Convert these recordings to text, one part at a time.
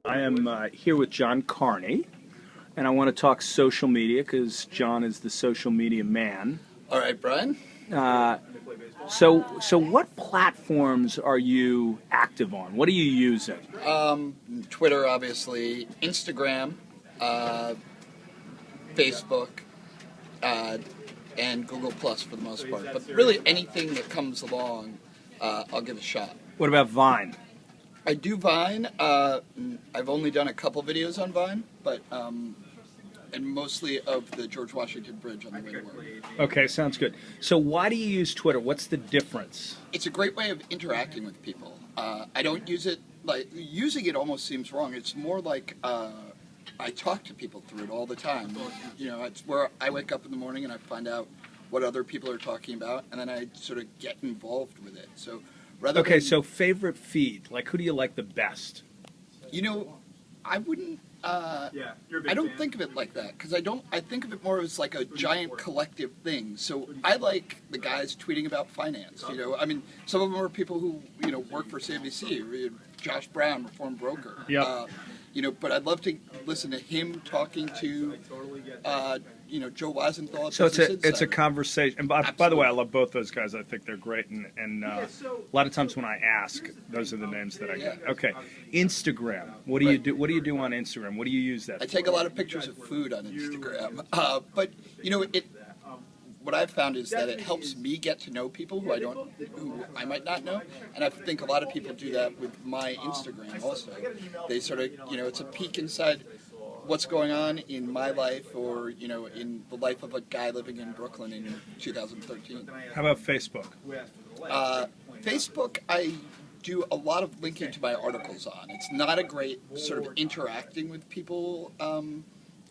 I am here with John Carney, and I want to talk social media because John is the social media man. All right, Brian. So what platforms are you active on? What are you using? Twitter, obviously, Instagram, Facebook, and Google Plus for the most part. But really, anything that comes along, I'll give a shot. What about Vine? I do Vine. I've only done a couple videos on Vine, but and mostly of the George Washington Bridge on the way to work. Okay, sounds good. So why do you use Twitter? What's the difference? It's a great way of interacting with people. I don't use it, like, using it almost seems wrong. It's more like I talk to people through it all the time. You know, it's where I wake up in the morning and I find out what other people are talking about, and then I sort of get involved with it. So Okay, so favorite feed, like who do you like the best? You know, I wouldn't. I don't think of it like that because I think of it more as like a giant collective thing. So I like the guys tweeting about finance. You know, I mean, some of them are people who work for CNBC. Josh Brown, reform broker. Yeah. But I'd love to listen to him talking to, Joe Weisenthal. So it's a conversation. And by the way, I love both those guys. I think they're great. And a lot of times when I ask, those are the names that I get. Okay, Instagram. What do you do? What do you do on Instagram? What do you use that for? I take a lot of pictures of food on Instagram. But what I've found is that it helps me get to know people who I might not know, and I think a lot of people do that with my Instagram also. They sort of, it's a peek inside what's going on in my life or, in the life of a guy living in Brooklyn in 2013. How about Facebook? Facebook, I do a lot of linking to my articles on. It's not a great sort of interacting with people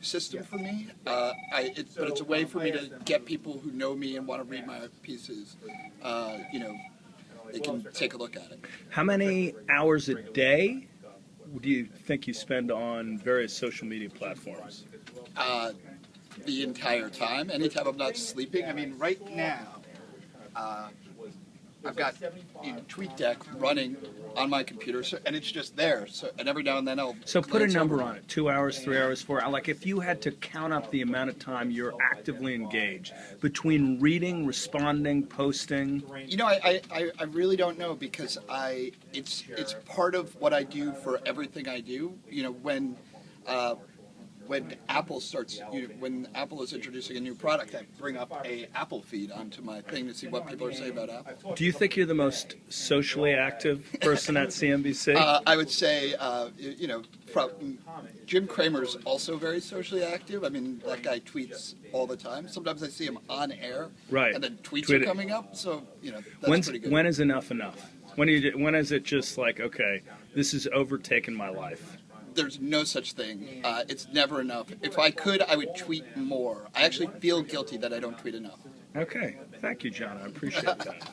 system for me, but it's a way for me to get people who know me and want to read my pieces. They can take a look at it. How many hours a day do you think you spend on various social media platforms? The entire time. Anytime I'm not sleeping. I mean, right now, I've got TweetDeck running on my computer, and it's just there. So, and every now and then I'll. So put a number on it: 2 hours, 3 hours, 4 hours. Like if you had to count up the amount of time you're actively engaged between reading, responding, posting. I really don't know because it's part of what I do for everything I do. When Apple when Apple is introducing a new product, I bring up a Apple feed onto my thing to see what people are saying about Apple. Do you think you're the most socially active person at CNBC? I would say, Jim Cramer's also very socially active. I mean, that guy tweets all the time. Sometimes I see him on air, right, and then tweets are coming up. So that's pretty good. When is enough enough? When is it just like, okay, this has overtaken my life? There's no such thing. It's never enough. If I could, I would tweet more. I actually feel guilty that I don't tweet enough. Okay. Thank you, John. I appreciate that.